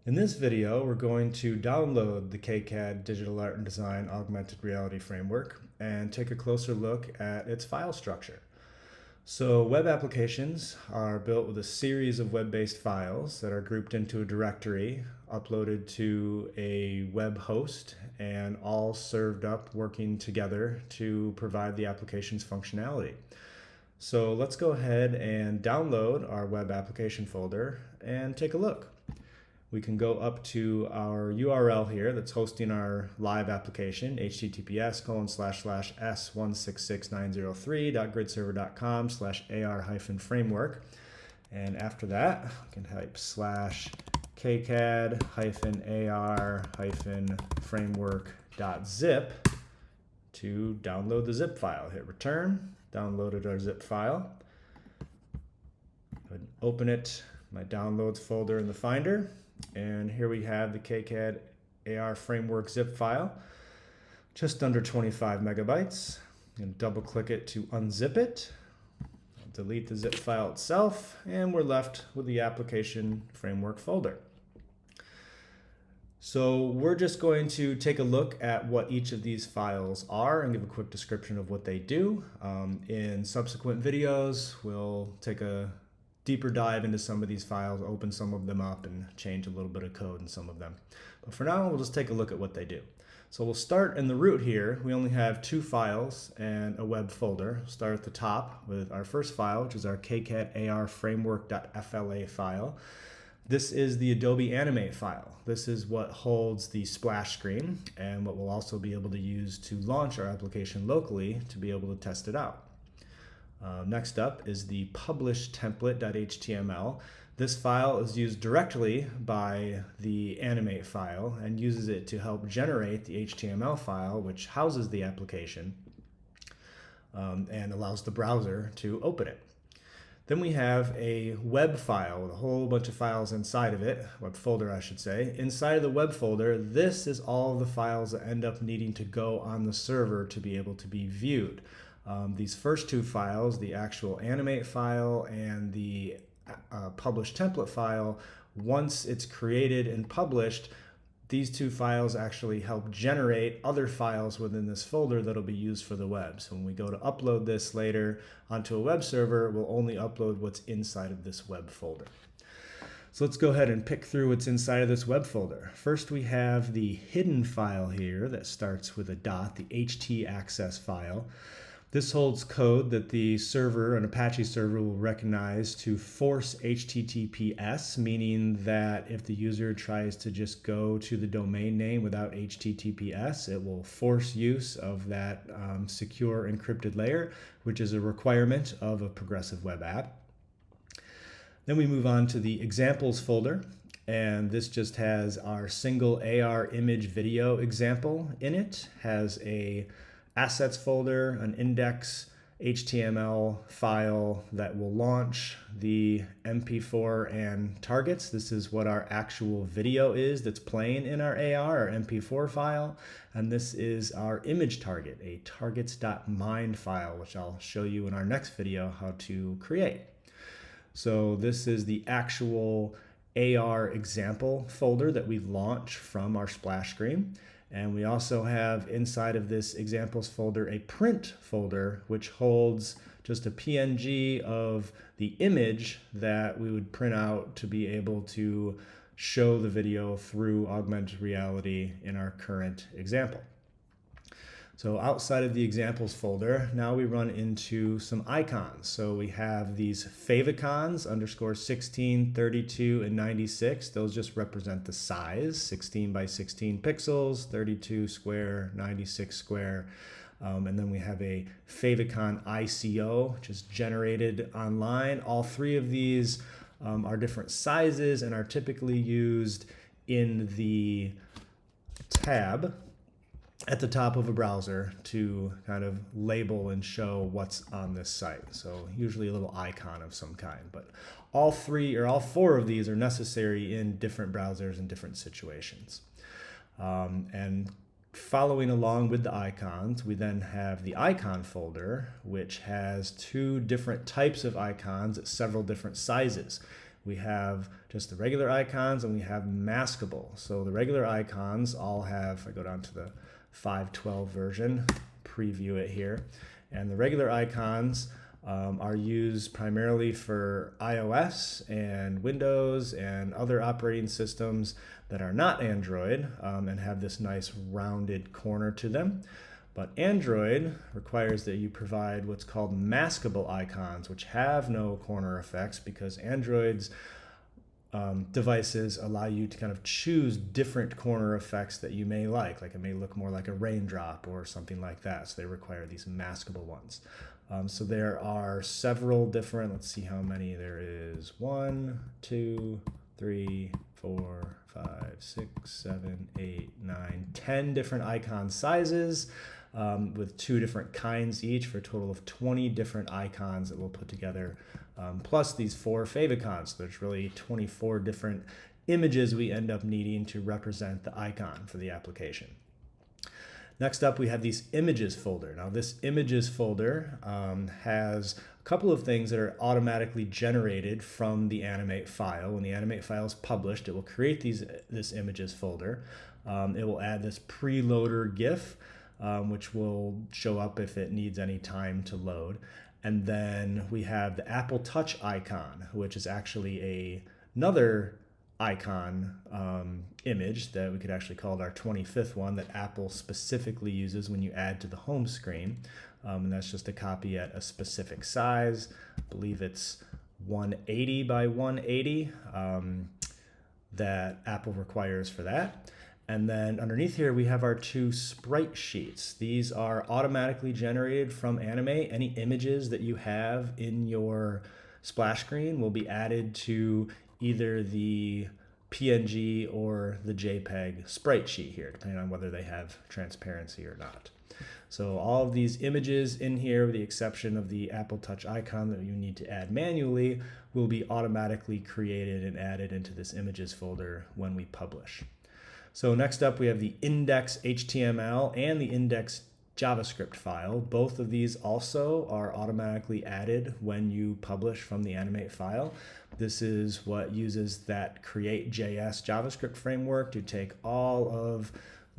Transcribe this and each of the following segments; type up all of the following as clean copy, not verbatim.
In this video, we're going to download the KCAD Digital Art and Design Augmented Reality Framework and take a closer look at its file structure. So web applications are built with a series of web-based files that are grouped into a directory, uploaded to a web host, and all served up working together to provide the application's functionality. So let's go ahead and download our web application folder and take a look. We can go up to our URL here that's hosting our live application, https://s166903.gridserver.com/ar-framework. And after that, we can type /KCAD-AR-framework.zip to download the zip file. Hit return, downloaded our zip file. Go ahead and open it, my downloads folder in the Finder. And here we have the KCAD AR framework zip file, just under 25 megabytes. And double click it to unzip it. I'll delete the zip file itself, and we're left with the application framework folder. So we're just going to take a look at what each of these files are and give a quick description of what they do. In subsequent videos, we'll take a deeper dive into some of these files, open some of them up, and change a little bit of code in some of them. But for now, we'll just take a look at what they do. So we'll start in the root here. We only have two files and a web folder. We'll start at the top with our first file, which is our KCAD AR framework.fla file. This is the Adobe Animate file. This is what holds the splash screen and what we'll also be able to use to launch our application locally to be able to test it out. Next up is the publish template.html. This file is used directly by the Animate file and uses it to help generate the HTML file, which houses the application and allows the browser to open it. Then we have a web file with a whole bunch of files inside of it, web folder I should say. Inside of the web folder, this is all the files that end up needing to go on the server to be able to be viewed. These first two files, the actual Animate file and the publish template file, once it's created and published, these two files actually help generate other files within this folder that'll be used for the web. So when we go to upload this later onto a web server, we'll only upload what's inside of this web folder. So let's go ahead and pick through what's inside of this web folder. First, we have the hidden file here that starts with a dot, the htaccess file. This holds code that the server, an Apache server, will recognize to force HTTPS, meaning that if the user tries to just go to the domain name without HTTPS, it will force use of that secure encrypted layer, which is a requirement of a progressive web app. Then we move on to the examples folder, and this just has our single AR image video example in it, has a assets folder, an index HTML file that will launch the MP4 and targets. This is what our actual video is that's playing in our AR, our MP4 file. And this is our image target, a targets.mind file, which I'll show you in our next video how to create. So this is the actual AR example folder that we launch from our splash screen. And we also have inside of this examples folder a print folder, which holds just a PNG of the image that we would print out to be able to show the video through augmented reality in our current example. So outside of the examples folder, now we run into some icons. So we have these favicons _16, 32, and 96. Those just represent the size, 16 by 16 pixels, 32 square, 96 square. And then we have a favicon ICO, which is generated online. All three of these are different sizes and are typically used in the tab at the top of a browser to kind of label and show what's on this site. So usually a little icon of some kind, but all four of these are necessary in different browsers and different situations. And following along with the icons, we then have the icon folder, which has two different types of icons at several different sizes. We have just the regular icons and we have maskable. So the regular icons all have, if I go down to the 5.12 version, preview it here, and the regular icons are used primarily for iOS and Windows and other operating systems that are not Android and have this nice rounded corner to them. But Android requires that you provide what's called maskable icons, which have no corner effects because Android's devices allow you to kind of choose different corner effects that you may like it may look more like a raindrop or something like that. So they require these maskable ones. So there are several different, let's see how many there is. 1, 2, 3, 4, 5, 6, 7, 8, 9, 10 different icon sizes with 2 different kinds each for a total of 20 different icons that we'll put together, plus these 4 favicons. So there's really 24 different images we end up needing to represent the icon for the application. Next up, we have these images folder. Now this images folder has a couple of things that are automatically generated from the animate file. When the animate file is published, it will create this images folder. It will add this preloader GIF, which will show up if it needs any time to load. And then we have the Apple Touch icon, which is actually another icon image that we could actually call it our 25th one that Apple specifically uses when you add to the home screen. And that's just a copy at a specific size. I believe it's 180 by 180 that Apple requires for that. And then underneath here, we have our 2 sprite sheets. These are automatically generated from Animate. Any images that you have in your splash screen will be added to either the PNG or the JPEG sprite sheet here, depending on whether they have transparency or not. So all of these images in here, with the exception of the Apple Touch icon that you need to add manually, will be automatically created and added into this images folder when we publish. So next up, we have the index HTML and the index JavaScript file. Both of these also are automatically added when you publish from the Animate file. This is what uses that create.js JavaScript framework to take all of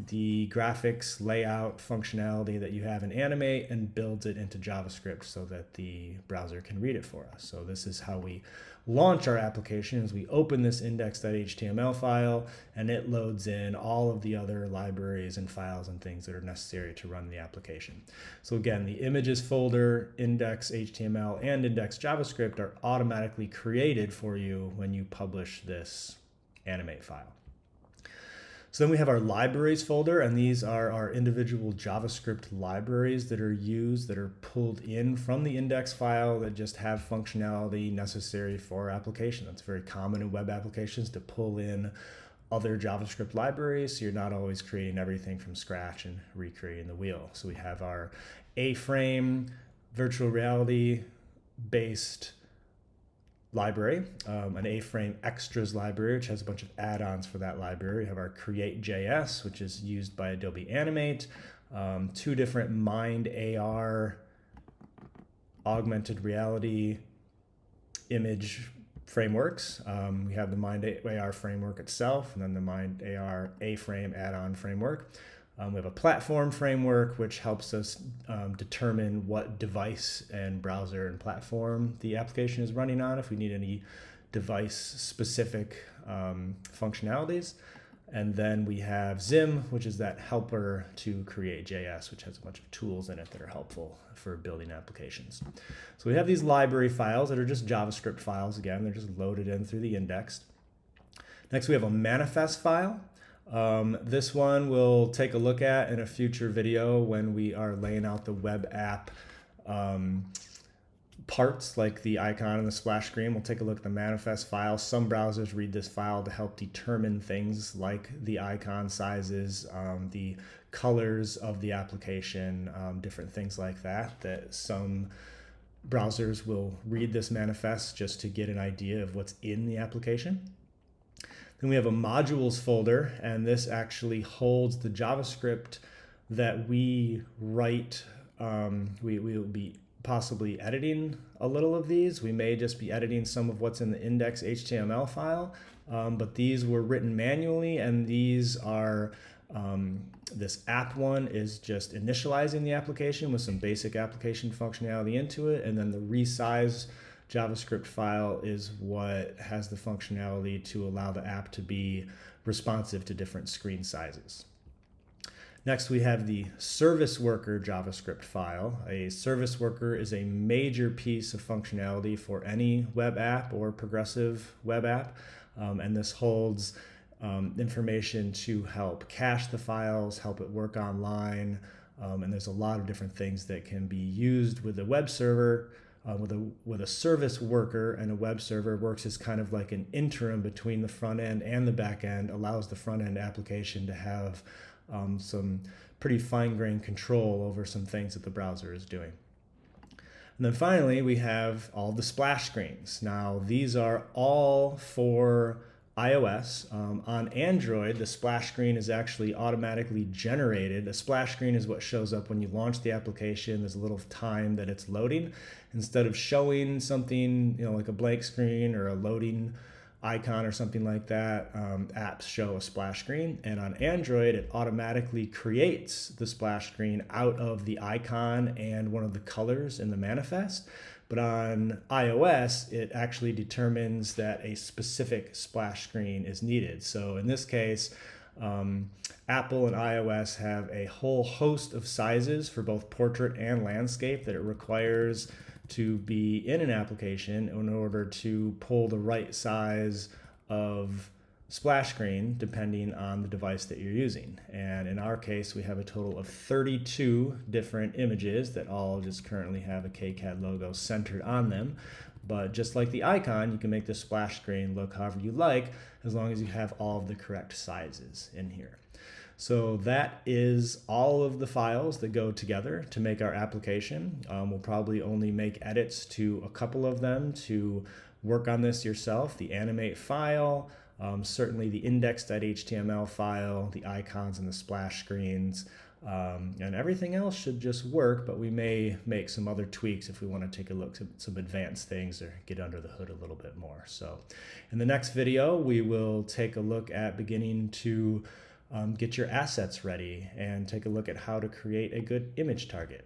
the graphics, layout, functionality that you have in Animate and builds it into JavaScript so that the browser can read it for us. So this is how we launch our application, is we open this index.html file and it loads in all of the other libraries and files and things that are necessary to run the application. So again, the images folder, index.html, and index.javascript are automatically created for you when you publish this Animate file. So then we have our libraries folder, and these are our individual JavaScript libraries that are used, that are pulled in from the index file that just have functionality necessary for our application. That's very common in web applications to pull in other JavaScript libraries, so you're not always creating everything from scratch and recreating the wheel. So we have our A-frame virtual reality based library, an A-frame extras library, which has a bunch of add-ons for that library. We have our create.js, which is used by Adobe Animate, 2 different Mind AR augmented reality image frameworks. We have the Mind AR framework itself, and then the Mind AR A-frame add-on framework. We have a platform framework, which helps us determine what device and browser and platform the application is running on, if we need any device-specific functionalities. And then we have Zim, which is that helper to create.js, which has a bunch of tools in it that are helpful for building applications. So we have these library files that are just JavaScript files. Again, they're just loaded in through the index. Next, we have a manifest file. This one we'll take a look at in a future video when we are laying out the web app parts, like the icon and the splash screen. We'll take a look at the manifest file. Some browsers read this file to help determine things like the icon sizes, the colors of the application, different things like that, that some browsers will read this manifest just to get an idea of what's in the application. Then we have a modules folder, and this actually holds the JavaScript that we write. We will be possibly editing a little of these. We may just be editing some of what's in the index HTML file, but these were written manually, and these are this app one is just initializing the application with some basic application functionality into it, and then the resize JavaScript file is what has the functionality to allow the app to be responsive to different screen sizes. Next, we have the service worker JavaScript file. A service worker is a major piece of functionality for any web app or progressive web app, and this holds information to help cache the files, help it work online, and there's a lot of different things that can be used with a web server. With a service worker, and a web server works as kind of like an interim between the front end and the back end, allows the front end application to have some pretty fine-grained control over some things that the browser is doing. And then finally, we have all the splash screens. Now, these are all for iOS. On Android, the splash screen is actually automatically generated. A splash screen is what shows up when you launch the application. There's a little time that it's loading. Instead of showing something, like a blank screen or a loading icon or something like that, apps show a splash screen. And on Android, it automatically creates the splash screen out of the icon and one of the colors in the manifest. But on iOS, it actually determines that a specific splash screen is needed. So in this case, Apple and iOS have a whole host of sizes for both portrait and landscape that it requires to be in an application in order to pull the right size of splash screen depending on the device that you're using. And in our case, we have a total of 32 different images that all just currently have a KCAD logo centered on them. But just like the icon, you can make the splash screen look however you like, as long as you have all of the correct sizes in here. So that is all of the files that go together to make our application. We'll probably only make edits to a couple of them to work on this yourself. The animate file, certainly the index.html file, the icons and the splash screens, and everything else should just work, but we may make some other tweaks if we want to take a look at some advanced things or get under the hood a little bit more. So in the next video, we will take a look at beginning to get your assets ready and take a look at how to create a good image target.